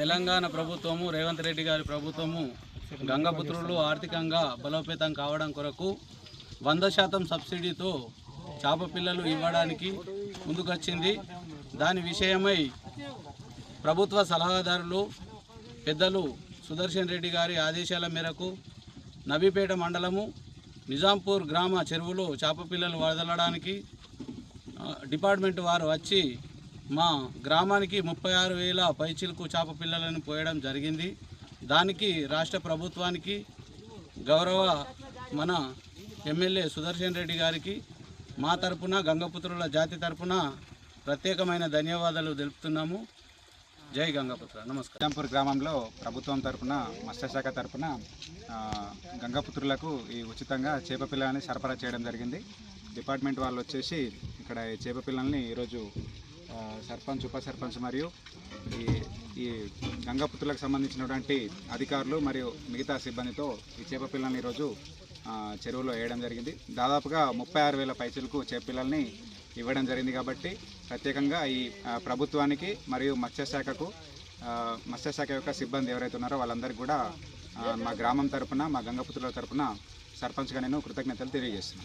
తెలంగాణ ప్రభుత్వము రేవంత్ రెడ్డి గారి ప్రభుత్వము గంగపుత్రులు ఆర్థికంగా బలోపేతం కావడం కొరకు 100% సబ్సిడీతో చేప పిల్లలు ఇవ్వడానికి ముందుకొచ్చింది. దాని విషయమై ప్రభుత్వ సలహాదారులు పెద్దలు సుదర్శన్ రెడ్డి గారి ఆదేశాల మేరకు నబీపేట మండలము నిజాంపూర్ గ్రామ చెరువులో చేప పిల్లలు వదలడానికి డిపార్ట్మెంట్ వారు వచ్చి మా గ్రామానికి 36,000 పైచిలకు చేప పిల్లలను పోయడం జరిగింది. దానికి రాష్ట్ర ప్రభుత్వానికి గౌరవ మన ఎమ్మెల్యే సుదర్శన్ రెడ్డి గారికి మా తరపున గంగపుత్రుల జాతి తరపున ప్రత్యేకమైన ధన్యవాదాలు తెలుపుతున్నాము. జై గంగపుత్ర. నమస్కారం. నిజాంపూర్ గ్రామంలో ప్రభుత్వం తరపున మత్స్యశాఖ తరపున గంగపుత్రులకు ఈ ఉచితంగా చేప పిల్లలని సరఫరా చేయడం జరిగింది. డిపార్ట్మెంట్ వాళ్ళు వచ్చేసి ఇక్కడ ఈ చేప పిల్లల్ని ఈరోజు సర్పంచ్, ఉప సర్పంచ్ మరియు ఈ గంగపుత్రులకు సంబంధించినటువంటి అధికారులు మరియు మిగతా సిబ్బందితో ఈ చేప పిల్లల్ని ఈరోజు చెరువులో వేయడం జరిగింది. దాదాపుగా 36,000 పైసలకు చేప పిల్లల్ని ఇవ్వడం జరిగింది. కాబట్టి ప్రత్యేకంగా ఈ ప్రభుత్వానికి మరియు మత్స్యశాఖ యొక్క సిబ్బంది ఎవరైతే ఉన్నారో వాళ్ళందరికీ కూడా మా గ్రామం తరపున, మా గంగపుత్రుల తరపున సర్పంచ్గా నేను కృతజ్ఞతలు తెలియజేస్తున్నాను.